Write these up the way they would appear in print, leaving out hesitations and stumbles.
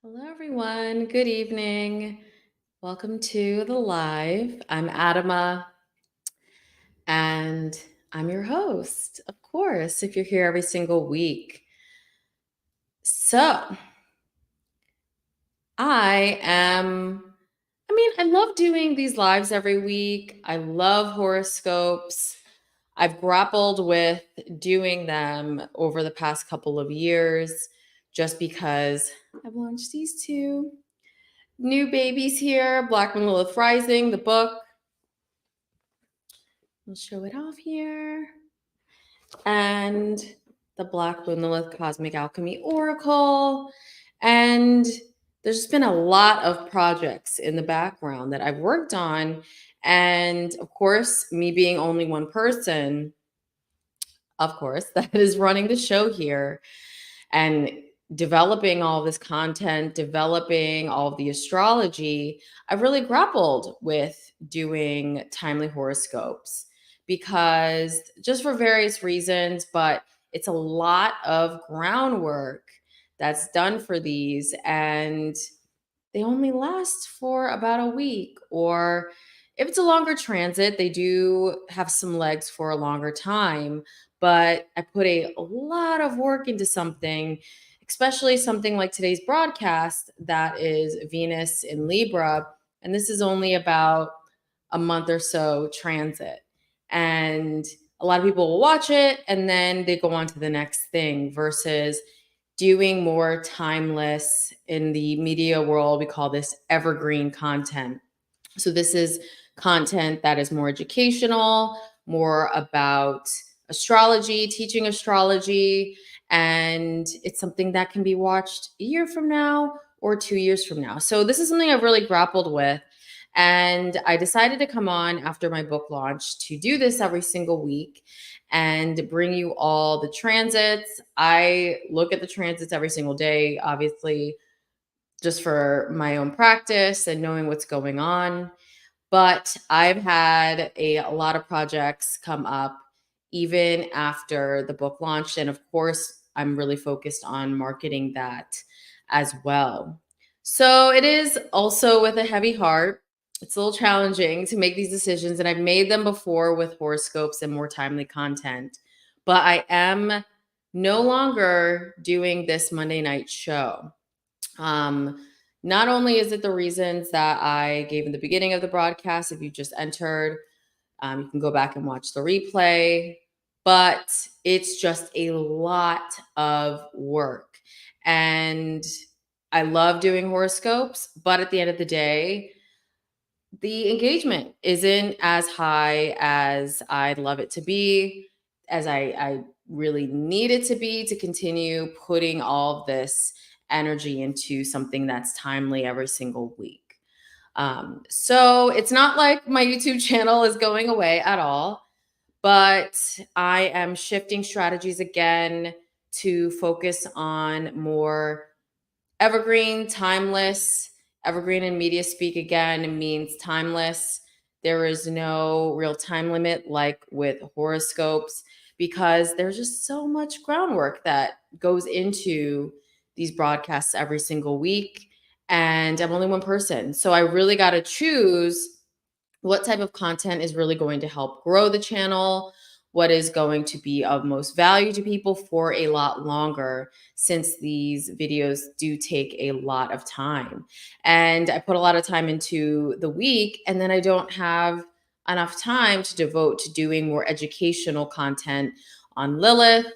Hello, everyone. Good evening. Welcome to the live. I'm Adama, and I'm your host, of course, if you're here every single week. So, I am, I love doing these lives every week. I love horoscopes. I've grappled with doing them over the past couple of years just because I've launched these two new babies here, Black Moon Lilith Rising, the book. We'll show it off here. And the Black Moon Lilith Cosmic Alchemy Oracle. And there's just been a lot of projects in the background that I've worked on. And of course, me being only one person, of course, that is running the show here and developing all this content, developing all of the astrology, I've really grappled with doing timely horoscopes because just for various reasons, but it's a lot of groundwork that's done for these. And they only last for about a week. Or if it's a longer transit, they do have some legs for a longer time. But I put a lot of work into something, especially something like today's broadcast that is Venus in Libra. And this is only about a month or so transit. And a lot of people will watch it and then they go on to the next thing versus doing more timeless. In the media world, we call this evergreen content. So this is content that is more educational, more about astrology, teaching astrology, and it's something that can be watched a year from now or 2 years from now. So this is something I've really grappled with. And I decided to come on after my book launch to do this every single week and bring you all the transits. I look at the transits every single day, obviously, just for my own practice and knowing what's going on. But I've had a lot of projects come up even after the book launched. And of course, I'm really focused on marketing that as well. So it is also with a heavy heart. It's a little challenging to make these decisions, and I've made them before with horoscopes and more timely content. But I am no longer doing this Monday night show. Um, Not only is it the reasons that I gave in the beginning of the broadcast, if you just entered, you can go back and watch the replay, but it's just a lot of work. And I love doing horoscopes, but at the end of the day, the engagement isn't as high as I'd love it to be, as I really need it to be to continue putting all of this energy into something that's timely every single week. So it's not like my YouTube channel is going away at all, but I am shifting strategies again to focus on more evergreen, timeless. Evergreen in media speak again means timeless. There is no real time limit like with horoscopes because there's just so much groundwork that goes into these broadcasts every single week. And I'm only one person. So I really got to choose what type of content is really going to help grow the channel, what is going to be of most value to people for a lot longer, since these videos do take a lot of time. And I put a lot of time into the week, and then I don't have enough time to devote to doing more educational content on Lilith,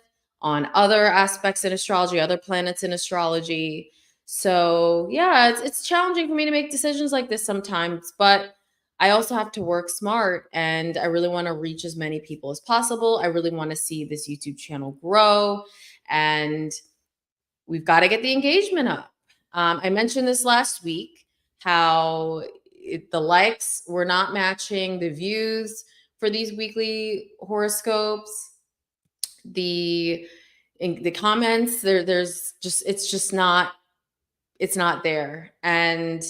on other aspects in astrology, other planets in astrology. So yeah, it's challenging for me to make decisions like this sometimes, but I also have to work smart, and I really want to reach as many people as possible. I really want to see this YouTube channel grow, and we've got to get the engagement up. I mentioned this last week how the likes were not matching the views for these weekly horoscopes. The in the comments there's just it's not there. And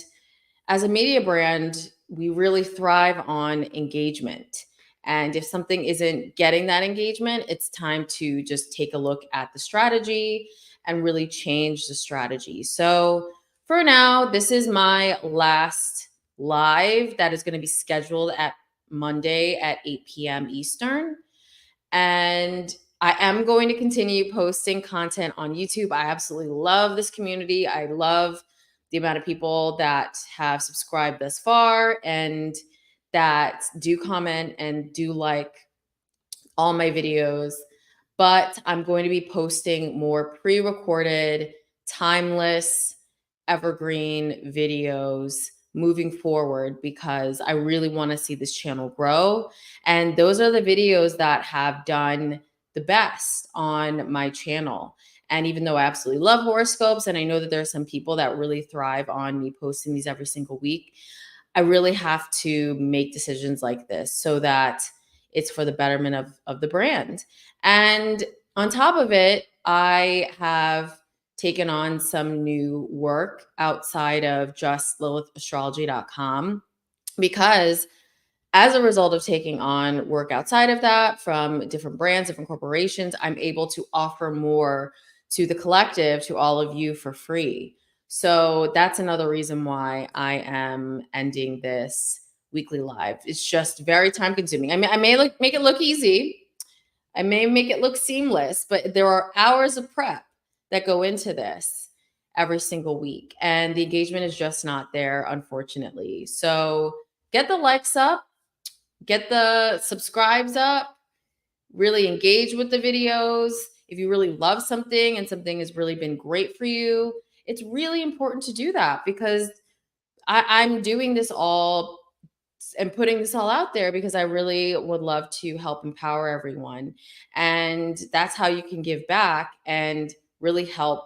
as a media brand, we really thrive on engagement. And if something isn't getting that engagement, it's time to just take a look at the strategy and really change the strategy. So for now, this is my last live that is going to be scheduled at Monday at 8 p.m. Eastern. And I am going to continue posting content on YouTube. I absolutely love this community. I love the amount of people that have subscribed thus far and that do comment and do like all my videos. But I'm going to be posting more pre-recorded, timeless, evergreen videos moving forward because I really want to see this channel grow. And those are the videos that have done the best on my channel. And even though I absolutely love horoscopes, and I know that there are some people that really thrive on me posting these every single week, I really have to make decisions like this so that it's for the betterment of the brand. And on top of it, I have taken on some new work outside of just lilithastrology.com because as a result of taking on work outside of that from different brands, different corporations, I'm able to offer more to the collective, to all of you for free. So that's another reason why I am ending this weekly live. It's just very time consuming. I may make it look easy. I may make it look seamless, but there are hours of prep that go into this every single week. And the engagement is just not there, unfortunately. So get the likes up, get the subscribes up, really engage with the videos. If you really love something and something has really been great for you, it's really important to do that because I'm doing this all and putting this all out there because I really would love to help empower everyone. And that's how you can give back and really help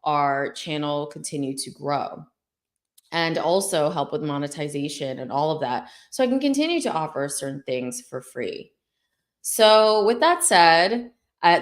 our channel continue to grow and also help with monetization and all of that. So I can continue to offer certain things for free. So, with that said,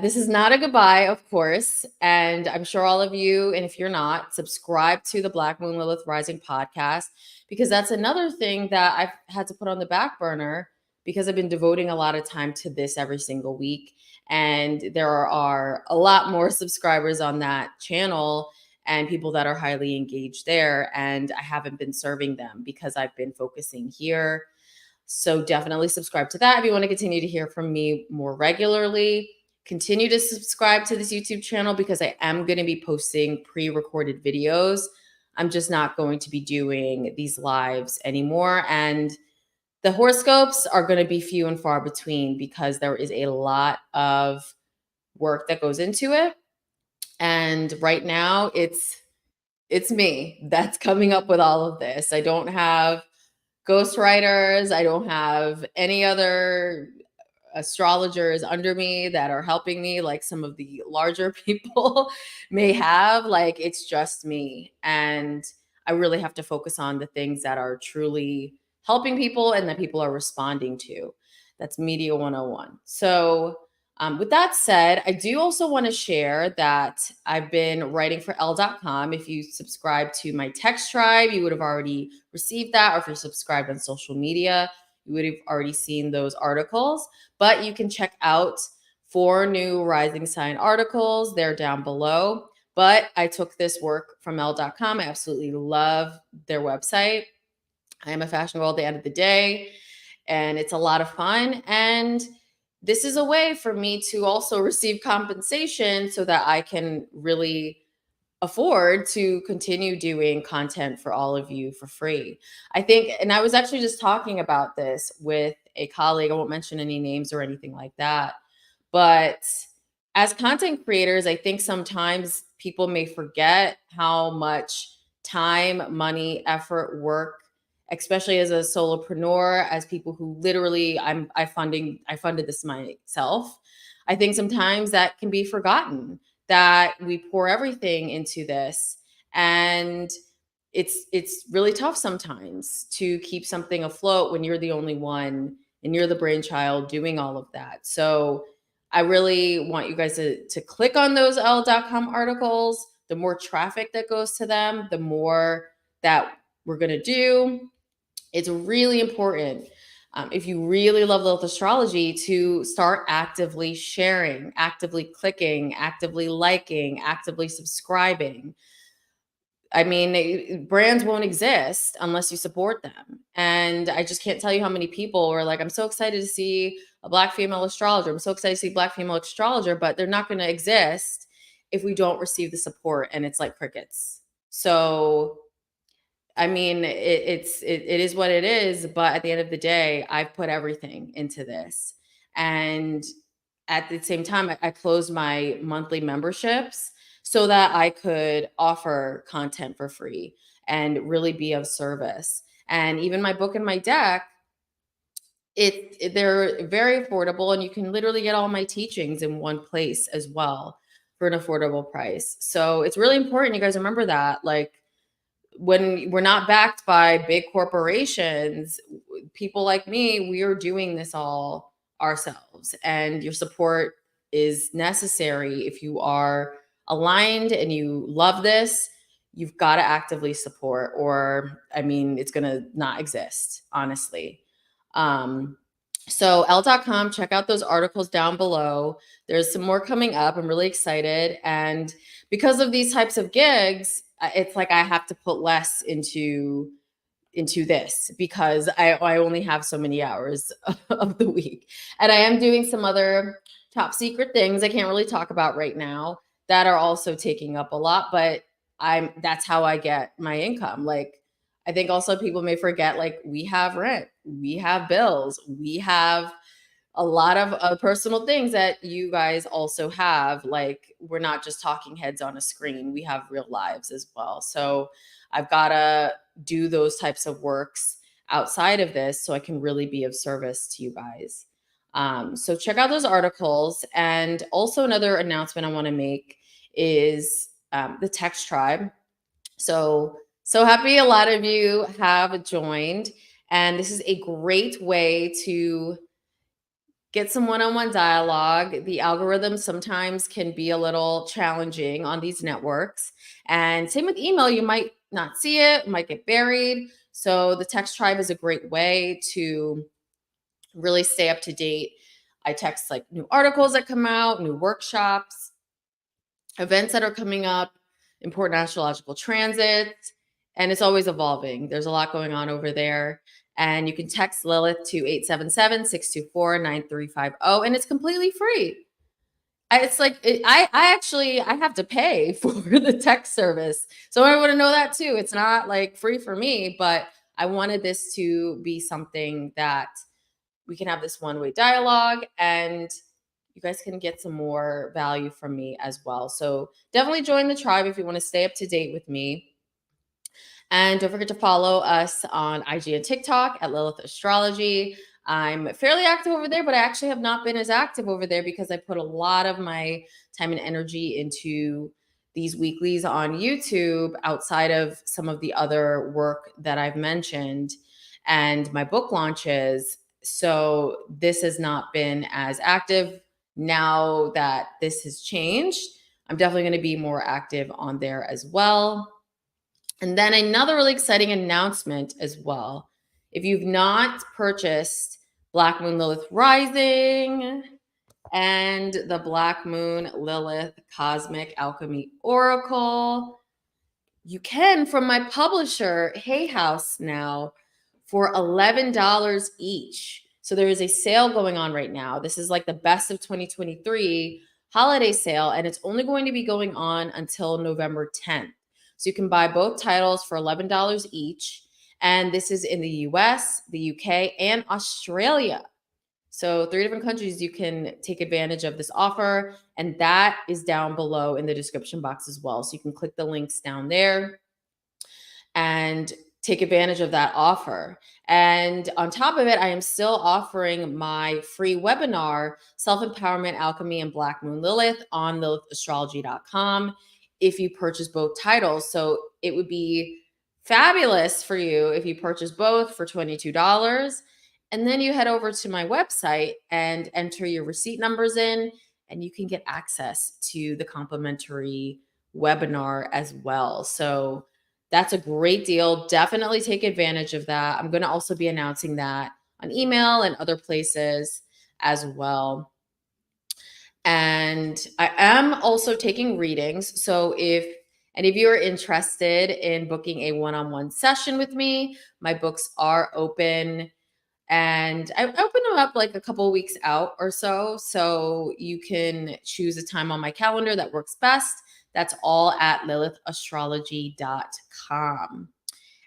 this is not a goodbye, of course. And I'm sure all of you, and if you're not, subscribe to the Black Moon Lilith Rising podcast, because that's another thing that I've had to put on the back burner because I've been devoting a lot of time to this every single week. And there are a lot more subscribers on that channel and people that are highly engaged there. And I haven't been serving them because I've been focusing here. So definitely subscribe to that if you want to continue to hear from me more regularly. Continue to subscribe to this YouTube channel because I am going to be posting pre-recorded videos. I'm just not going to be doing these lives anymore. And the horoscopes are going to be few and far between because there is a lot of work that goes into it. And right now it's me that's coming up with all of this. I don't have ghostwriters. I don't have any other astrologers under me that are helping me like some of the larger people may have. Like, it's just me. And I really have to focus on the things that are truly helping people and that people are responding to. That's Media 101. So, with that said, I do also want to share that I've been writing for L.com. If you subscribe to my text tribe, you would have already received that. Or if you're subscribed on social media, you would have already seen those articles. But you can check out 4 new rising sign articles. They're down below. But I took this work from L.com. I absolutely love their website. I am a fashion girl at the end of the day, and it's a lot of fun. And this is a way for me to also receive compensation so that I can really afford to continue doing content for all of you for free. I think, and I was actually just talking about this with a colleague. I won't mention any names or anything like that. But as content creators, I think sometimes people may forget how much time, money, effort, work, especially as a solopreneur, as people who literally I funded this myself. I think sometimes that can be forgotten, that we pour everything into this, and it's really tough sometimes to keep something afloat when you're the only one and you're the brainchild doing all of that. So I really want you guys to click on those L.com articles. The more traffic that goes to them, the more that we're going to do. It's really important, if you really love Lilith astrology, to start actively sharing, actively clicking, actively liking, actively subscribing. I mean, brands won't exist unless you support them. And I just can't tell you how many people were like, I'm so excited to see a Black female astrologer. I'm so excited to see Black female astrologer, but they're not going to exist if we don't receive the support. And it's like crickets. So, I mean, it is what it is. But at the end of the day, I've put everything into this. And at the same time, I closed my monthly memberships so that I could offer content for free and really be of service. And even my book and my deck, they're very affordable, and you can literally get all my teachings in one place as well for an affordable price. So it's really important you guys remember that. Like, when we're not backed by big corporations, people like me, we are doing this all ourselves. And your support is necessary. If you are aligned and you love this, you've got to actively support, or I mean, it's going to not exist, honestly. So L.com, check out those articles down below. There's some more coming up. I'm really excited. And because of these types of gigs, it's like I have to put less into this because I only have so many hours of the week. And I am doing some other top secret things I can't really talk about right now that are also taking up a lot, but that's how I get my income. Like, I think also people may forget, like, we have rent, we have bills, we have a lot of personal things that you guys also have. Like, we're not just talking heads on a screen, we have real lives as well. So I've got to do those types of works outside of this so I can really be of service to you guys. So check out those articles. And also another announcement I want to make is the text tribe. So happy a lot of you have joined. And this is a great way to get some one-on-one dialogue. The algorithm sometimes can be a little challenging on these networks. And same with email, you might not see it, might get buried. So the text tribe is a great way to really stay up to date. I text like new articles that come out, new workshops, events that are coming up, important astrological transits, and it's always evolving. There's a lot going on over there. And you can text Lilith to 877-624-9350, and it's completely free. It's like I have to pay for the text service. So I want to know that too. It's not like free for me, but I wanted this to be something that we can have this one-way dialogue, and you guys can get some more value from me as well. So definitely join the tribe if you want to stay up to date with me. And don't forget to follow us on IG and TikTok at Lilith Astrology. I'm fairly active over there, but I actually have not been as active over there because I put a lot of my time and energy into these weeklies on YouTube outside of some of the other work that I've mentioned and my book launches. So this has not been as active. Now that this has changed, I'm definitely going to be more active on there as well. And then another really exciting announcement as well. If you've not purchased Black Moon Lilith Rising and the Black Moon Lilith Cosmic Alchemy Oracle, you can from my publisher, Hay House, now for $11 each. So there is a sale going on right now. This is like the best of 2023 holiday sale, and it's only going to be going on until November 10th. So you can buy both titles for $11 each. And this is in the US, the UK, and Australia. So 3 different countries you can take advantage of this offer. And that is down below in the description box as well. So you can click the links down there and take advantage of that offer. And on top of it, I am still offering my free webinar, Self-Empowerment, Alchemy, and Black Moon Lilith on lilithastrology.com if you purchase both titles. So it would be fabulous for you if you purchase both for $22. And then you head over to my website and enter your receipt numbers in, and you can get access to the complimentary webinar as well. So that's a great deal. Definitely take advantage of that. I'm going to also be announcing that on email and other places as well. And I am also taking readings. So if And if you're interested in booking a one-on-one session with me, my books are open. And I open them up like a couple of weeks out or so. So you can choose a time on my calendar that works best. That's all at lilithastrology.com.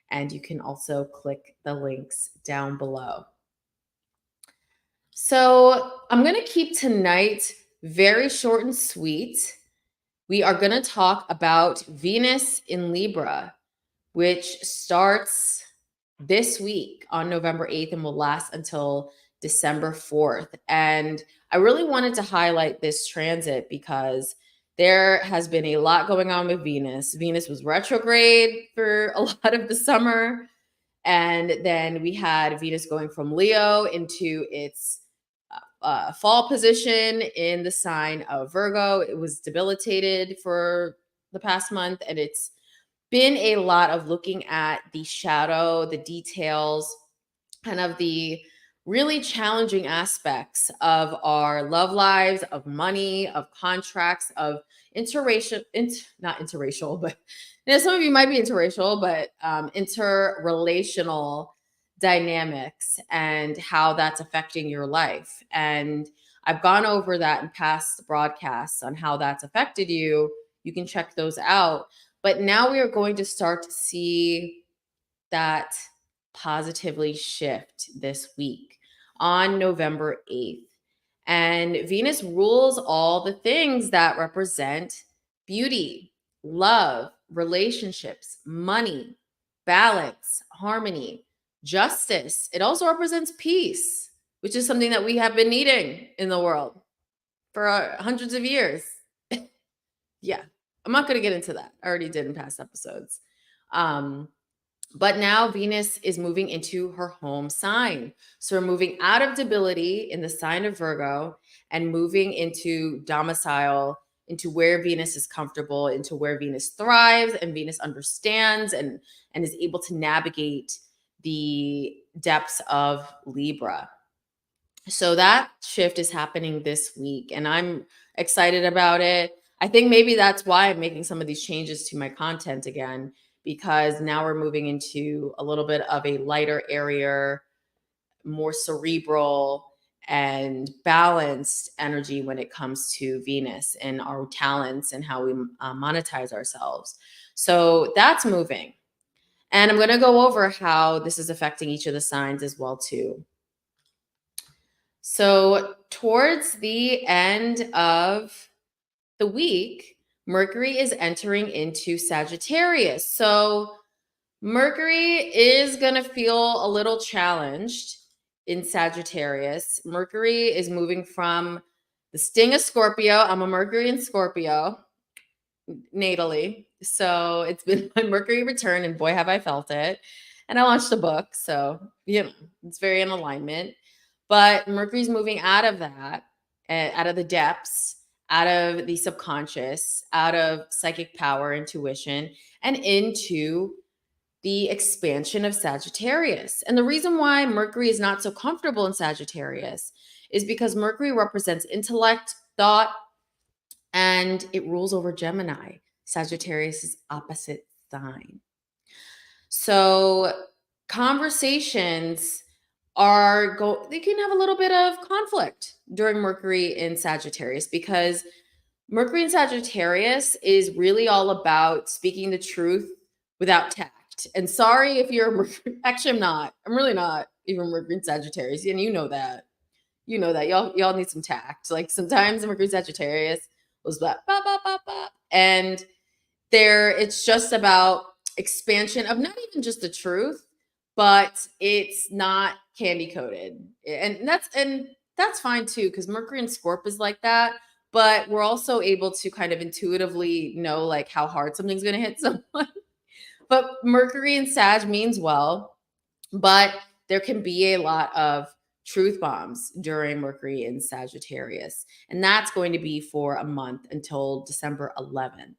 And you can also click the links down below. So I'm going to keep tonight very short and sweet. We are going to talk about Venus in Libra, which starts this week on November 8th and will last until December 4th. And I really wanted to highlight this transit because there has been a lot going on with Venus. Venus was retrograde for a lot of the summer. And then we had Venus going from Leo into its fall position in the sign of Virgo. It was debilitated for the past month, and it's been a lot of looking at the shadow, the details, kind of the really challenging aspects of our love lives, of money, of contracts, of not interracial, but some of you might be interracial, but interrelational dynamics and how that's affecting your life. And I've gone over that in past broadcasts on how that's affected you. You can check those out. But now we are going to start to see that positively shift this week on November 8th. And Venus rules all the things that represent beauty, love, relationships, money, balance, harmony, justice. It also represents peace, which is something that we have been needing in the world for hundreds of years. Yeah, I'm not going to get into that. I already did in past episodes. But now Venus is moving into her home sign. So we're moving out of debility in the sign of Virgo and moving into domicile, into where Venus is comfortable, into where Venus thrives and Venus understands and is able to navigate the depths of Libra. So that shift is happening this week, and I'm excited about it. I think maybe that's why I'm making some of these changes to my content again, because now we're moving into a little bit of a lighter area, more cerebral and balanced energy when it comes to Venus and our talents and how we monetize ourselves. So that's moving. And I'm going to go over how this is affecting each of the signs as well too. So towards the end of the week, Mercury is entering into Sagittarius. So Mercury is going to feel a little challenged in Sagittarius. Mercury is moving from the sting of Scorpio. I'm a Mercury in Scorpio natally. So it's been my Mercury return, and boy, have I felt it. And I launched a book. So, it's very in alignment. But Mercury's moving out of that, out of the depths, out of the subconscious, out of psychic power, intuition, and into the expansion of Sagittarius. And the reason why Mercury is not so comfortable in Sagittarius is because Mercury represents intellect, thought, and it rules over Gemini, Sagittarius' opposite sign. So conversations they can have a little bit of conflict during Mercury in Sagittarius, because Mercury in Sagittarius is really all about speaking the truth without tact. And sorry if you're Mercury, actually I'm not. I'm really not even Mercury in Sagittarius, and you know that. You know that. Y'all need some tact. Like sometimes Mercury in Sagittarius was blah, blah, blah, blah, blah. And it's just about expansion of not even just the truth, but it's not candy coated. And that's fine too, because Mercury and Scorp is like that. But we're also able to kind of intuitively know like how hard something's going to hit someone. But Mercury in Sag means well, but there can be a lot of truth bombs during Mercury in Sagittarius. And that's going to be for a month until December 11th.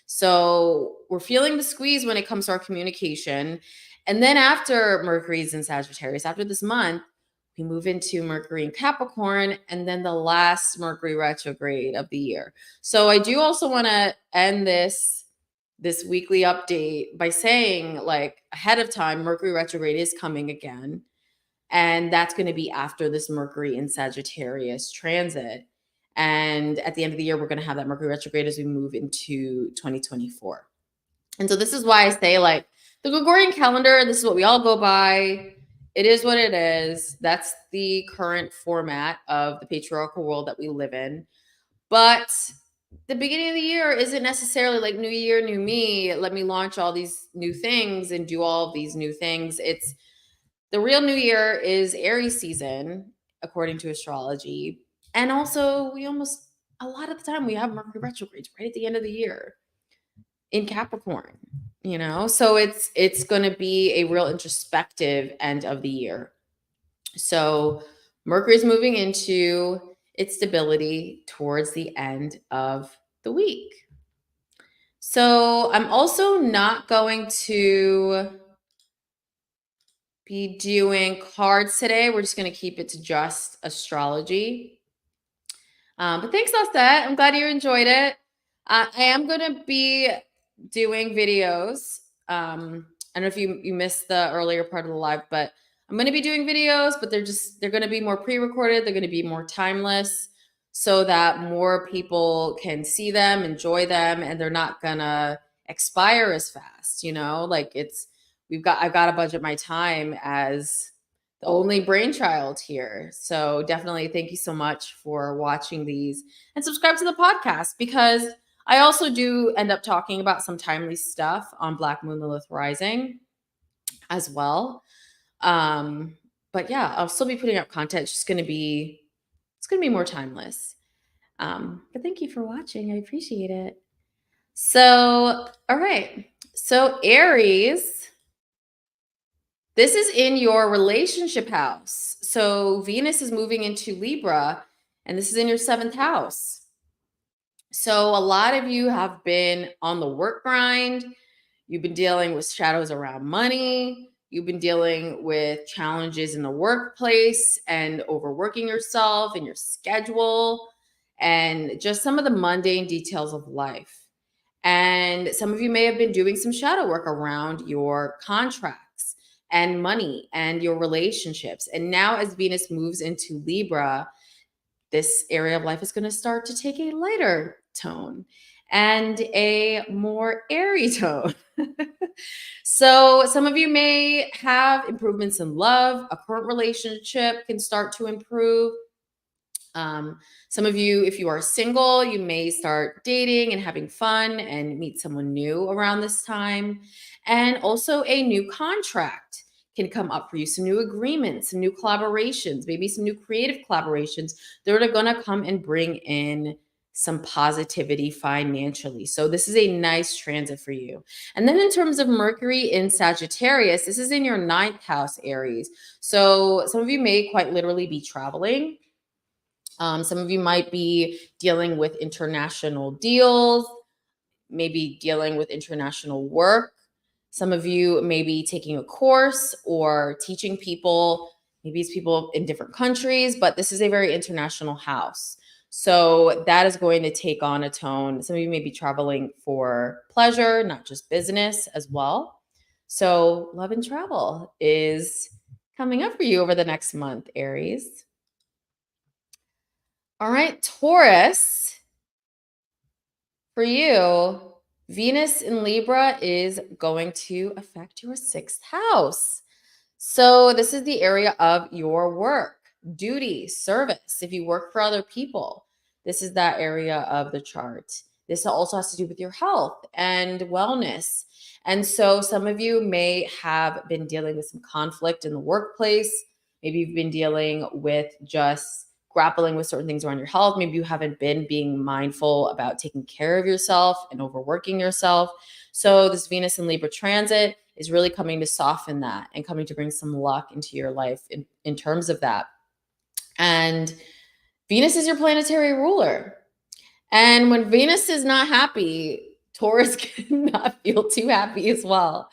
So we're feeling the squeeze when it comes to our communication. And then after Mercury's in Sagittarius, after this month, we move into Mercury in Capricorn, and then the last Mercury retrograde of the year. So I do also want to end this this weekly update by saying, like, ahead of time, Mercury retrograde is coming again. And that's going to be after this Mercury in Sagittarius transit. And at the end of the year, we're going to have that Mercury retrograde as we move into 2024. And so this is why I say, like, the Gregorian calendar, this is what we all go by. It is what it is. That's the current format of the patriarchal world that we live in. But the beginning of the year isn't necessarily like new year, new me. Let me launch all these new things and do all of these new things. It's the real new year is Aries season, according to astrology. And also, a lot of the time, we have Mercury retrogrades right at the end of the year in Capricorn, So it's going to be a real introspective end of the year. So Mercury is moving into its stability towards the end of the week. So I'm also not going to be doing cards today. We're just going to keep it to just astrology. But thanks, Lisette. I'm glad you enjoyed it. I am going to be doing videos. I don't know if you missed the earlier part of the live, but I'm going to be doing videos, but they're going to be more pre-recorded. They're going to be more timeless so that more people can see them, enjoy them, and they're not going to expire as fast. Like I've got to budget my time as the only brainchild here. So definitely thank you so much for watching these, and subscribe to the podcast, because I also do end up talking about some timely stuff on Black Moon Lilith Rising as well. But yeah, I'll still be putting up content. It's going to be more timeless. But thank you for watching. I appreciate it. So, all right. So Aries, this is in your relationship house. So Venus is moving into Libra, and this is in your 7th house. So a lot of you have been on the work grind. You've been dealing with shadows around money. You've been dealing with challenges in the workplace and overworking yourself and your schedule and just some of the mundane details of life. And some of you may have been doing some shadow work around your contracts and money and your relationships. And now as Venus moves into Libra, this area of life is going to start to take a lighter tone and a more airy tone. So some of you may have improvements in love. A current relationship can start to improve. Some of you, if you are single, you may start dating and having fun and meet someone new around this time. And also a new contract can come up for you, some new agreements, some new collaborations, maybe some new creative collaborations that are going to come and bring in some positivity financially. So this is a nice transit for you. And then in terms of Mercury in Sagittarius, this is in your 9th house, Aries. So some of you may quite literally be traveling. Some of you might be dealing with international deals, maybe dealing with international work. Some of you may be taking a course or teaching people. Maybe it's people in different countries, but this is a very international house. So that is going to take on a tone. Some of you may be traveling for pleasure, not just business as well. So love and travel is coming up for you over the next month, Aries. All right, Taurus, for you, Venus in Libra is going to affect your 6th house. So this is the area of your work, duty, service. If you work for other people, this is that area of the chart. This also has to do with your health and wellness. And so some of you may have been dealing with some conflict in the workplace. Maybe you've been dealing with just grappling with certain things around your health. Maybe you haven't been being mindful about taking care of yourself and overworking yourself. So this Venus in Libra transit is really coming to soften that and coming to bring some luck into your life in terms of that. And Venus is your planetary ruler. And when Venus is not happy, Taurus cannot feel too happy as well.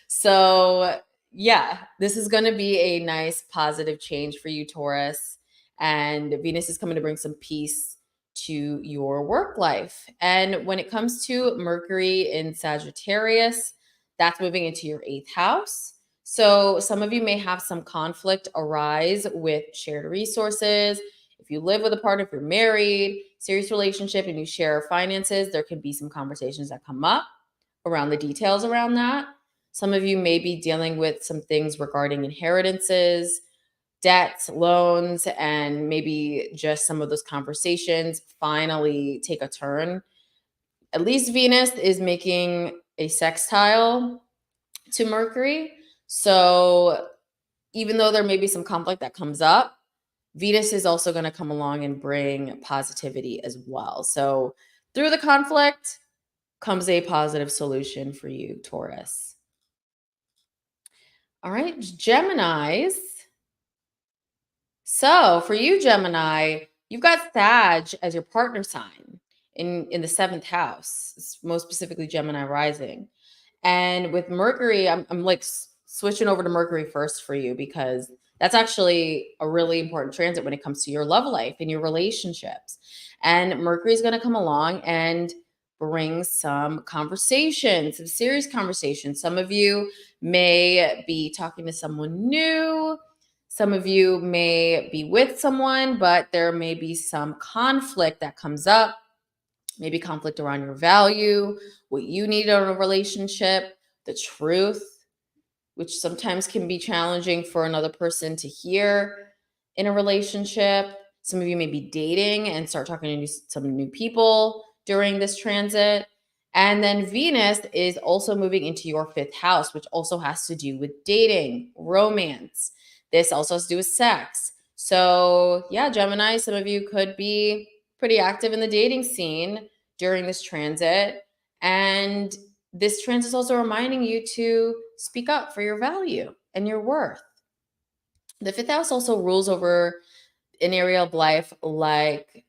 So yeah, this is going to be a nice positive change for you, Taurus. And Venus is coming to bring some peace to your work life. And when it comes to Mercury in Sagittarius, that's moving into your 8th house. So some of you may have some conflict arise with shared resources. If you live with a partner, if you're married, serious relationship, and you share finances, there can be some conversations that come up around the details around that. Some of you may be dealing with some things regarding inheritances, debts, loans, and maybe just some of those conversations finally take a turn. At least Venus is making a sextile to Mercury. So even though there may be some conflict that comes up, Venus is also going to come along and bring positivity as well. So through the conflict comes a positive solution for you, Taurus. All right, Geminis. So for you, Gemini, you've got Sag as your partner sign in the 7th house, most specifically Gemini rising. And with Mercury, I'm like switching over to Mercury first for you because that's actually a really important transit when it comes to your love life and your relationships. And Mercury is going to come along and bring some conversations, some serious conversations. Some of you may be talking to someone new. Some of you may be with someone, but there may be some conflict that comes up, maybe conflict around your value, what you need in a relationship, the truth, which sometimes can be challenging for another person to hear in a relationship. Some of you may be dating and start talking to some new people during this transit. And then Venus is also moving into your 5th house, which also has to do with dating, romance. This also has to do with sex. So yeah, Gemini, some of you could be pretty active in the dating scene during this transit. And this transit is also reminding you to speak up for your value and your worth. The 5th house also rules over an area of life like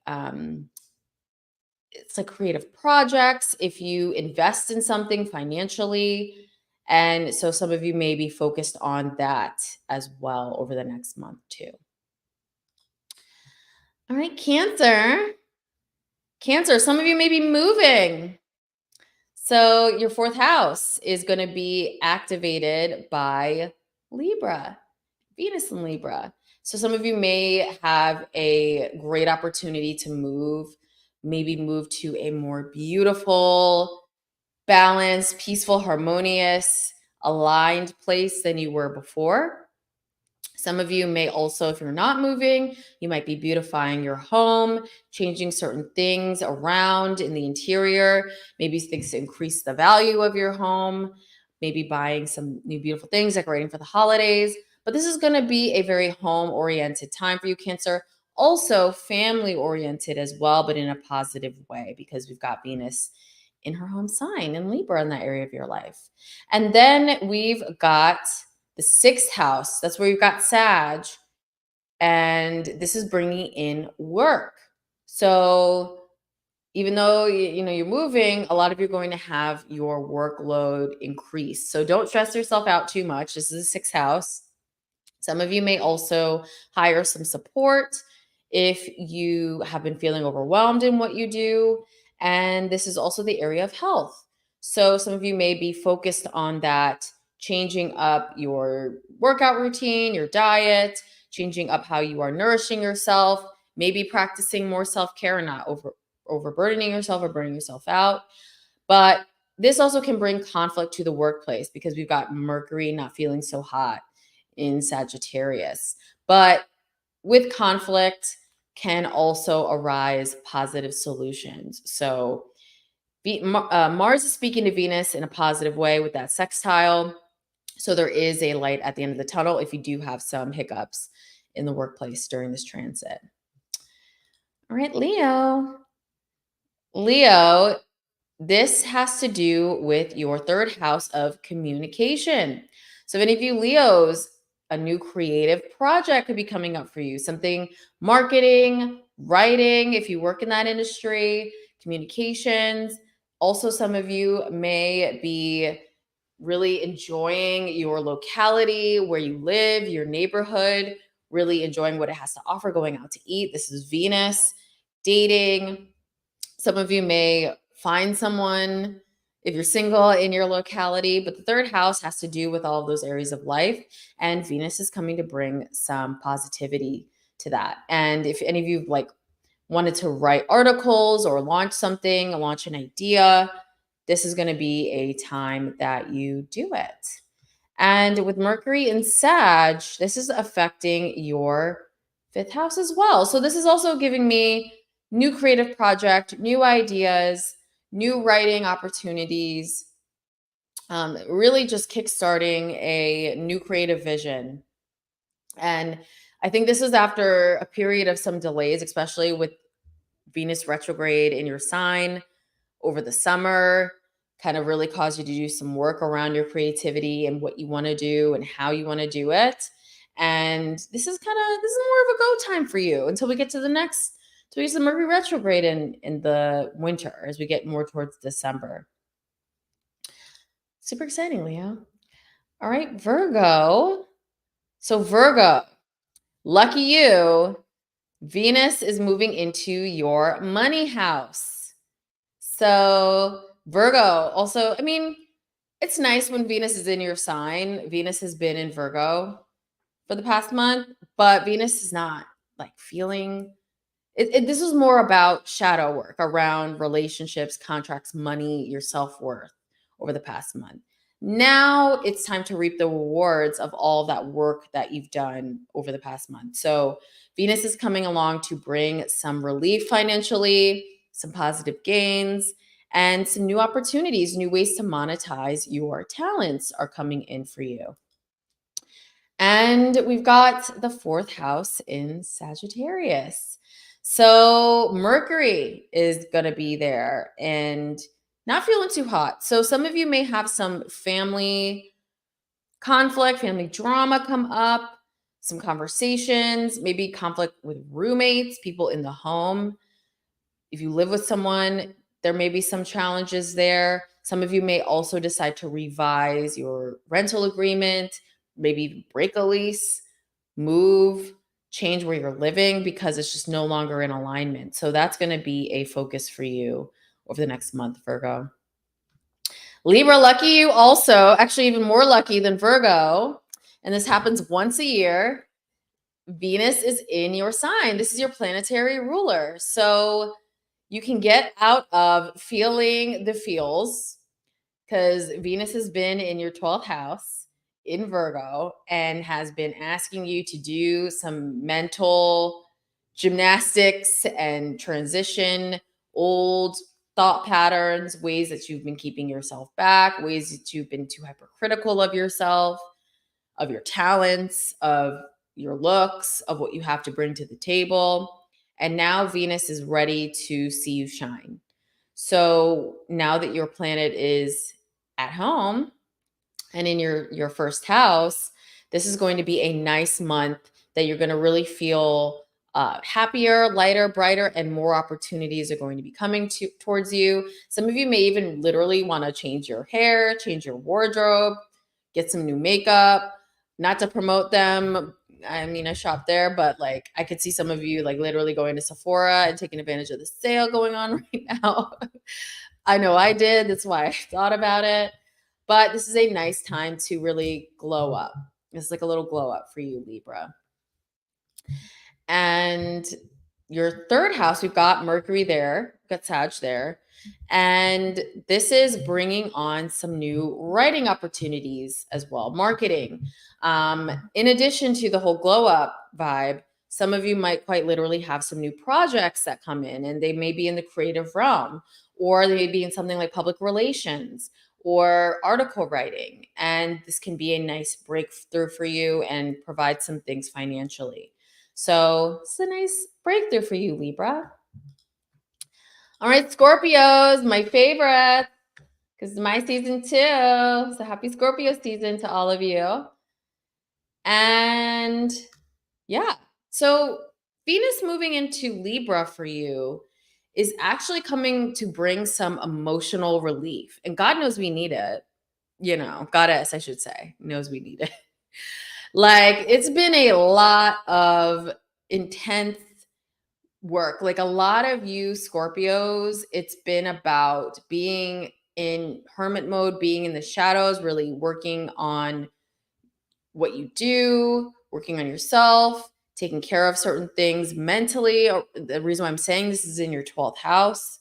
it's like creative projects, if you invest in something financially. And so some of you may be focused on that as well over the next month too. All right, Cancer. Cancer, some of you may be moving. So your 4th house is going to be activated by Libra, Venus in Libra. So some of you may have a great opportunity to move, maybe move to a more beautiful, balanced, peaceful, harmonious, aligned place than you were before. Some of you may also, if you're not moving, you might be beautifying your home, changing certain things around in the interior, maybe things to increase the value of your home, maybe buying some new beautiful things, decorating for the holidays. But this is going to be a very home-oriented time for you, Cancer. Also family-oriented as well, but in a positive way because we've got Venus in her home sign in Libra in that area of your life. And then we've got the 6th house. That's where you've got Sag. And this is bringing in work. So even though you're moving, a lot of you are going to have your workload increase. So don't stress yourself out too much. This is the 6th house. Some of you may also hire some support if you have been feeling overwhelmed in what you do. And this is also the area of health. So some of you may be focused on that, changing up your workout routine, your diet, changing up how you are nourishing yourself, maybe practicing more self-care and not overburdening yourself or burning yourself out. But this also can bring conflict to the workplace because we've got Mercury not feeling so hot in Sagittarius. But with conflict can also arise positive solutions. So Mars is speaking to Venus in a positive way with that sextile. So there is a light at the end of the tunnel if you do have some hiccups in the workplace during this transit. All right, Leo. Leo, this has to do with your 3rd house of communication. So if any of you Leos, a new creative project could be coming up for you. Something marketing, writing, if you work in that industry, communications. Also, some of you may be really enjoying your locality, where you live, your neighborhood, really enjoying what it has to offer, going out to eat. This is Venus. dating. Some of you may find someone if you're single in your locality, but the third house has to do with all of those areas of life. And Venus is coming to bring some positivity to that. And if any of you like wanted to write articles or launch something, launch an idea, this is going to be a time that you do it. And with Mercury in Sag, this is affecting your fifth house as well. So this is also giving me new creative project, new ideas, new writing opportunities, really just kickstarting a new creative vision. And I think this is after a period of some delays, especially with Venus retrograde in your sign over the summer, kind of really caused you to do some work around your creativity and what you want to do and how you want to do it. And this is more of a go time for you until we get to the next, so we get the Mercury retrograde in the winter as we get more towards December. Super exciting, Leo. All right, Virgo. So Virgo, lucky you, Venus is moving into your money house. So Virgo also, I mean, it's nice when Venus is in your sign. Venus has been in Virgo for the past month, but Venus is not like feeling it. This is more about shadow work around relationships, contracts, money, your self-worth over the past month. Now it's time to reap the rewards of all that work that you've done over the past month. So Venus is coming along to bring some relief financially, some positive gains, and some new opportunities, new ways to monetize your talents are coming in for you. And we've got the fourth house in Sagittarius. So Mercury is going to be there and not feeling too hot. So some of you may have some family conflict, family drama come up, some conversations, maybe conflict with roommates, people in the home. If you live with someone, there may be some challenges there. Some of you may also decide to revise your rental agreement, maybe break a lease, move, change where you're living because it's just no longer in alignment. So that's going to be a focus for you over the next month, Virgo. Libra, lucky you also, actually even more lucky than Virgo. And this happens once a year. Venus is in your sign. This is your planetary ruler. So you can get out of feeling the feels because Venus has been in your 12th house in Virgo and has been asking you to do some mental gymnastics and transition old thought patterns, ways that you've been keeping yourself back, ways that you've been too hypercritical of yourself, of your talents, of your looks, of what you have to bring to the table. And now Venus is ready to see you shine. So now that your planet is at home and in your first house, this is going to be a nice month that you're going to really feel happier, lighter, brighter, and more opportunities are going to be coming towards you. Some of you may even literally want to change your hair, change your wardrobe, get some new makeup. Not to promote them. I mean, I shop there, but like I could see some of you like literally going to Sephora and taking advantage of the sale going on right now. I know I did. That's why I thought about it. But this is a nice time to really glow up. It's like a little glow up for you, Libra. And your third house, we've got Mercury there, we've got Sag there. And this is bringing on some new writing opportunities as well, marketing. In addition to the whole glow up vibe, some of you might quite literally have some new projects that come in, and they may be in the creative realm, or they may be in something like public relations or article writing. And this can be a nice breakthrough for you and provide some things financially. So it's a nice breakthrough for you, Libra. All right, Scorpios, my favorite, because it's my season too. So happy Scorpio season to all of you. And yeah, so Venus moving into Libra for you is actually coming to bring some emotional relief. And God knows we need it. You know, Goddess, I should say, knows we need it. Like, it's been a lot of intense work. Like a lot of you Scorpios, it's been about being in hermit mode, being in the shadows, really working on what you do, working on yourself, taking care of certain things mentally. Or the reason why I'm saying this is in your 12th house.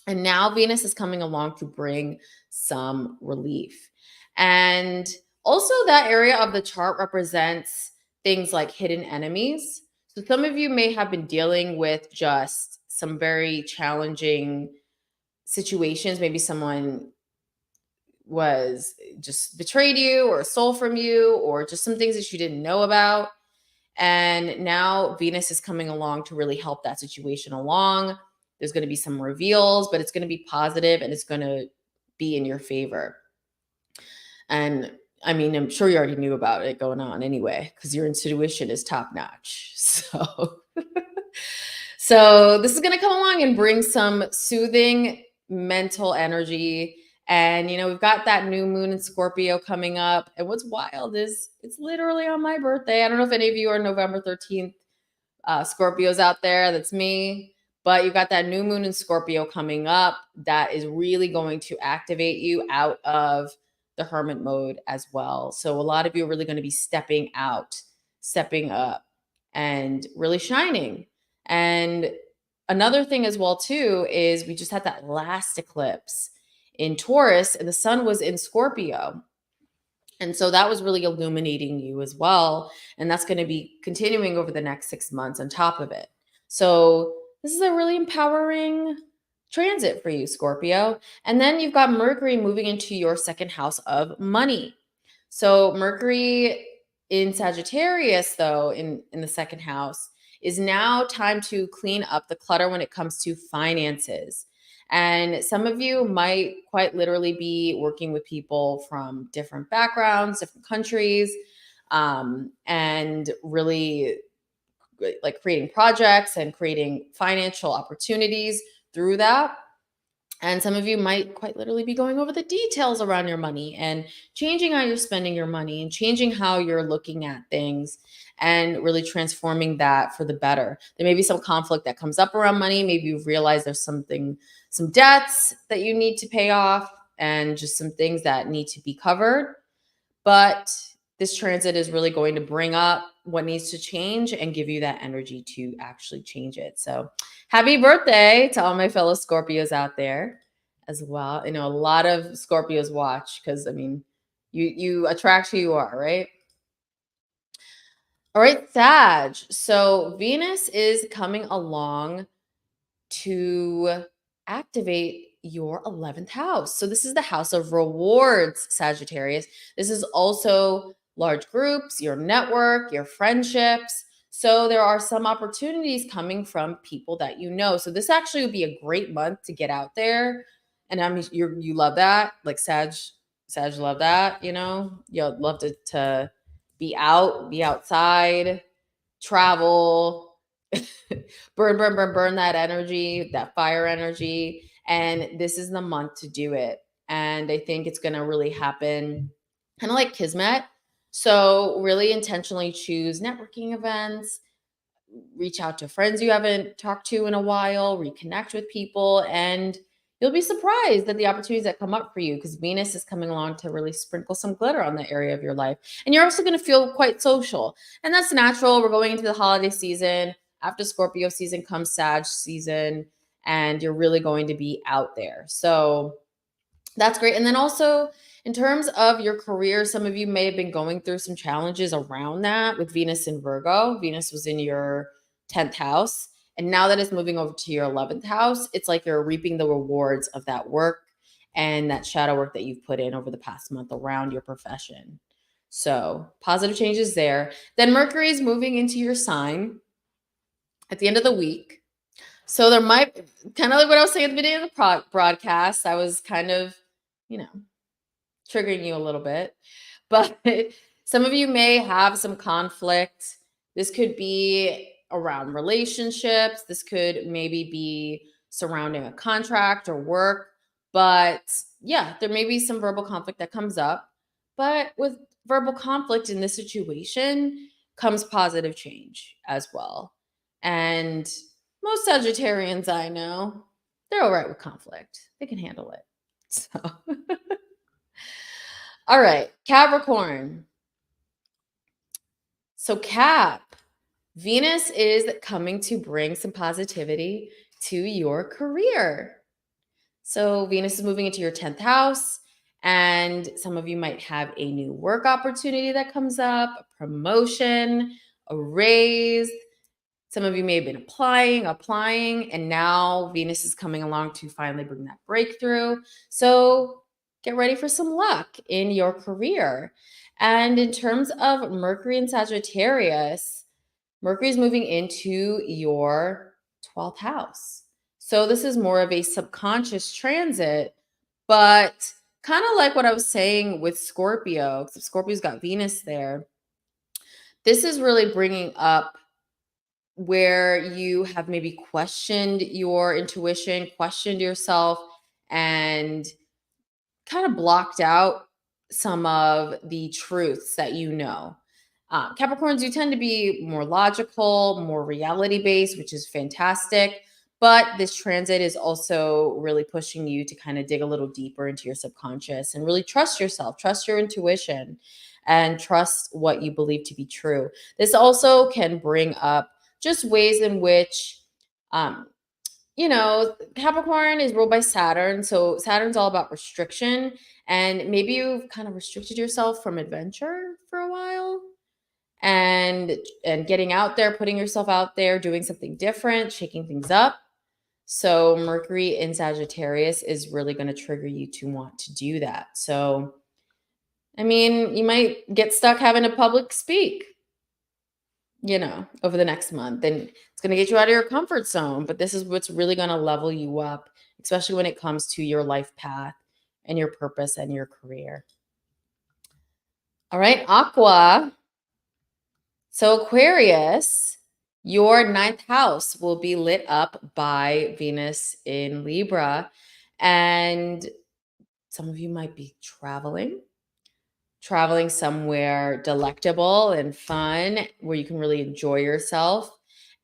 And now Venus is coming along to bring some relief. And also, that area of the chart represents things like hidden enemies. So, some of you may have been dealing with just some very challenging situations. Maybe someone was just betrayed you or stole from you, or just some things that you didn't know about. And now Venus is coming along to really help that situation along. There's going to be some reveals, but it's going to be positive and it's going to be in your favor. And I mean, I'm sure you already knew about it going on anyway, because your intuition is top notch. So this is going to come along and bring some soothing mental energy. And, we've got that new moon in Scorpio coming up. And what's wild is it's literally on my birthday. I don't know if any of you are November 13th Scorpios out there. That's me. But you've got that new moon in Scorpio coming up that is really going to activate you out of the hermit mode as well. So a lot of you are really going to be stepping out, stepping up, and really shining. And another thing as well too is we just had that last eclipse in Taurus and the sun was in Scorpio. And so that was really illuminating you as well. And that's going to be continuing over the next 6 months on top of it. So this is a really empowering transit for you, Scorpio. And then you've got Mercury moving into your second house of money. So Mercury in Sagittarius, though, in the second house, is now time to clean up the clutter when it comes to finances. And some of you might quite literally be working with people from different backgrounds, different countries, and really like creating projects and creating financial opportunities through that. And some of you might quite literally be going over the details around your money and changing how you're spending your money and changing how you're looking at things and really transforming that for the better. There may be some conflict that comes up around money. Maybe you've realized there's some debts that you need to pay off and just some things that need to be covered. But this transit is really going to bring up what needs to change and give you that energy to actually change it. So happy birthday to all my fellow Scorpios out there as well. I know a lot of Scorpios watch because, I mean, you attract who you are, right? All right, Sag. So Venus is coming along to activate your 11th house. So this is the house of rewards, Sagittarius. This is also large groups, your network, your friendships. So there are some opportunities coming from people that you know. So this actually would be a great month to get out there. And I mean, you love that, like Sag love that, you'll love to be out, be outside, travel, burn that energy, that fire energy. And this is the month to do it. And I think it's going to really happen kind of like Kismet. So really intentionally choose networking events, reach out to friends you haven't talked to in a while, reconnect with people, and you'll be surprised at the opportunities that come up for you because Venus is coming along to really sprinkle some glitter on the area of your life. And you're also going to feel quite social. And that's natural. We're going into the holiday season. After Scorpio season comes Sag season, and you're really going to be out there. So that's great. And then also in terms of your career, some of you may have been going through some challenges around that with Venus in Virgo. Venus was in your 10th house. And now that it's moving over to your 11th house, it's like you're reaping the rewards of that work and that shadow work that you've put in over the past month around your profession. So positive changes there. Then Mercury is moving into your sign at the end of the week. So there might, kind of like what I was saying at the beginning of the broadcast, I was kind of, triggering you a little bit. But some of you may have some conflict. This could be around relationships. This could maybe be surrounding a contract or work. But yeah, there may be some verbal conflict that comes up. But with verbal conflict in this situation comes positive change as well. And Most Sagittarians I know, they're all right with conflict. They can handle it. So, all right, Capricorn. So, Cap, Venus is coming to bring some positivity to your career. So, Venus is moving into your 10th house, and some of you might have a new work opportunity that comes up, a promotion, a raise. Some of you may have been applying, and now Venus is coming along to finally bring that breakthrough. So get ready for some luck in your career. And in terms of Mercury and Sagittarius, Mercury is moving into your 12th house. So this is more of a subconscious transit, but kind of like what I was saying with Scorpio, because Scorpio's got Venus there. This is really bringing up where you have maybe questioned your intuition, questioned yourself, and kind of blocked out some of the truths that you know. Capricorns, you tend to be more logical, more reality based, which is fantastic. But this transit is also really pushing you to kind of dig a little deeper into your subconscious and really trust yourself, trust your intuition, and trust what you believe to be true. This also can bring up just ways in which Capricorn is ruled by Saturn. So Saturn's all about restriction. And maybe you've kind of restricted yourself from adventure for a while and getting out there, putting yourself out there, doing something different, shaking things up. So Mercury in Sagittarius is really going to trigger you to want to do that. So, I mean, you might get stuck having to public speak, over the next month. And it's going to get you out of your comfort zone. But this is what's really going to level you up, especially when it comes to your life path and your purpose and your career. All right, Aqua. So, Aquarius, your 9th house will be lit up by Venus in Libra. And some of you might be traveling somewhere delectable and fun where you can really enjoy yourself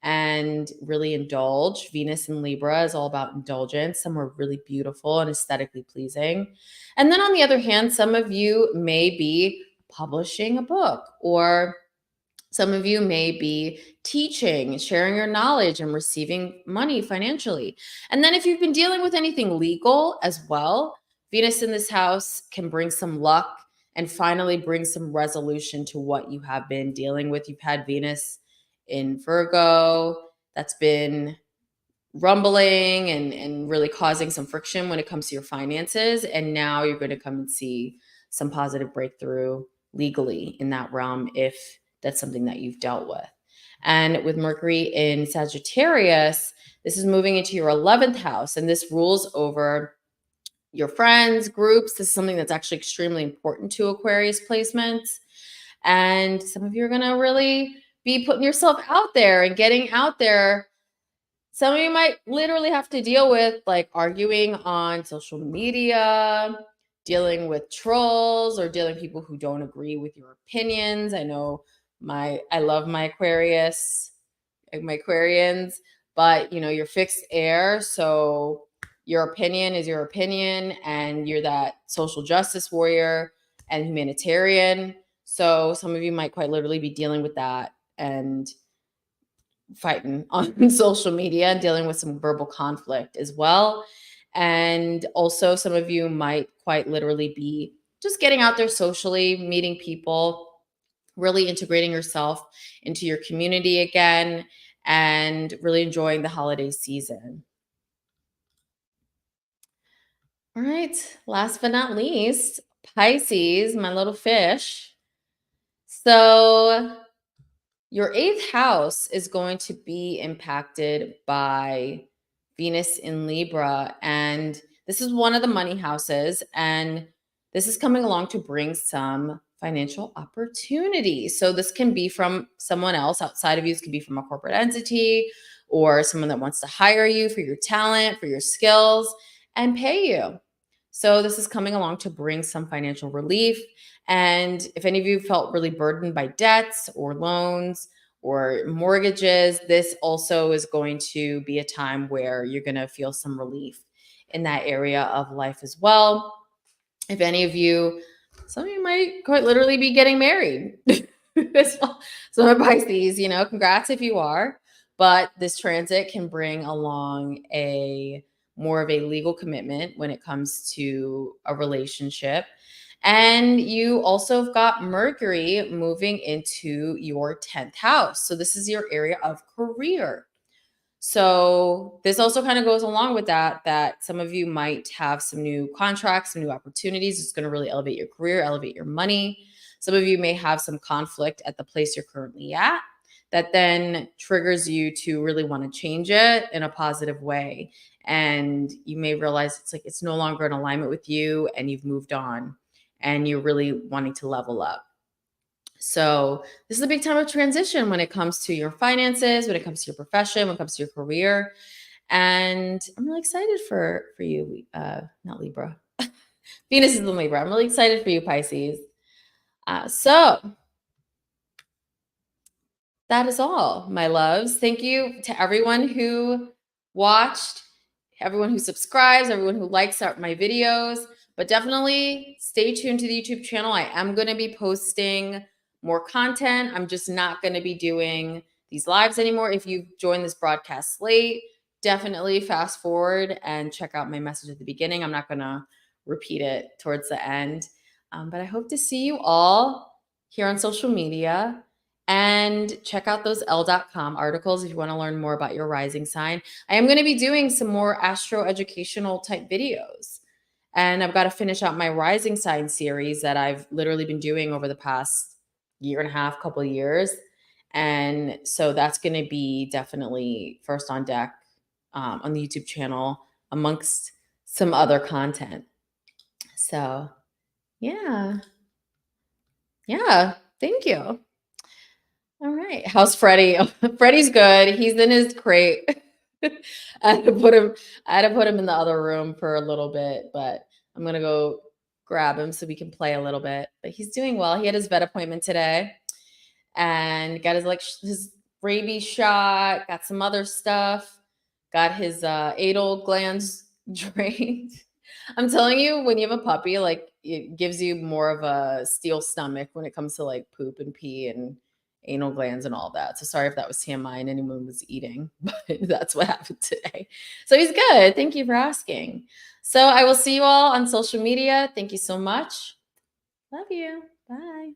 and really indulge. Venus in Libra is all about indulgence, somewhere really beautiful and aesthetically pleasing. And then on the other hand, some of you may be publishing a book, or some of you may be teaching, sharing your knowledge, and receiving money financially. And then if you've been dealing with anything legal as well, Venus in this house can bring some luck and finally bring some resolution to what you have been dealing with. You've had Venus in Virgo that's been rumbling and really causing some friction when it comes to your finances. And now you're going to come and see some positive breakthrough legally in that realm if that's something that you've dealt with. And with Mercury in Sagittarius, this is moving into your 11th house, and this rules over your friends, groups. This is something that's actually extremely important to Aquarius placements. And some of you are going to really be putting yourself out there and getting out there. Some of you might literally have to deal with like arguing on social media, dealing with trolls, or dealing with people who don't agree with your opinions. I know I love my Aquarians, but you're fixed air. So your opinion is your opinion, and you're that social justice warrior and humanitarian. So some of you might quite literally be dealing with that and fighting on social media and dealing with some verbal conflict as well. And also some of you might quite literally be just getting out there socially, meeting people, really integrating yourself into your community again, and really enjoying the holiday season. All right, last but not least, Pisces, my little fish. So your 8th house is going to be impacted by Venus in Libra. And this is one of the money houses. And this is coming along to bring some financial opportunity. So this can be from someone else outside of you. This could be from a corporate entity or someone that wants to hire you for your talent, for your skills, and pay you. So this is coming along to bring some financial relief. And if any of you felt really burdened by debts or loans or mortgages, this also is going to be a time where you're going to feel some relief in that area of life as well. If any of you, some of you might quite literally be getting married. So Pisces, congrats if you are. But this transit can bring along a more of a legal commitment when it comes to a relationship. And you also have got Mercury moving into your 10th house. So this is your area of career. So this also kind of goes along with that some of you might have some new contracts, some new opportunities. It's going to really elevate your career, elevate your money. Some of you may have some conflict at the place you're currently at that then triggers you to really want to change it in a positive way. And you may realize it's no longer in alignment with you and you've moved on and you're really wanting to level up. So this is a big time of transition when it comes to your finances, when it comes to your profession, when it comes to your career. And I'm really excited for you, not Libra. Venus is in Libra. I'm really excited for you, Pisces. So that is all, my loves. Thank you to everyone who watched, everyone who subscribes, everyone who likes my videos. But definitely stay tuned to the YouTube channel. I am going to be posting more content. I'm just not going to be doing these lives anymore. If you've joined this broadcast late, definitely fast forward and check out my message at the beginning. I'm not going to repeat it towards the end. But I hope to see you all here on social media. And check out those L.com articles if you want to learn more about your rising sign. I am going to be doing some more astro educational type videos. And I've got to finish out my rising sign series that I've literally been doing over the past year and a half, couple of years. And so that's going to be definitely first on deck on the YouTube channel amongst some other content. So yeah. Thank you. All right. How's Freddie? Freddie's good. He's in his crate. I had to put him in the other room for a little bit, but I'm gonna go grab him so we can play a little bit. But he's doing well. He had his vet appointment today and got his rabies shot, got some other stuff, got his anal glands drained. I'm telling you, when you have a puppy, it gives you more of a steel stomach when it comes to poop and pee and anal glands and all that. So sorry if that was TMI and anyone was eating, but that's what happened today. So he's good. Thank you for asking. So I will see you all on social media. Thank you so much. Love you. Bye.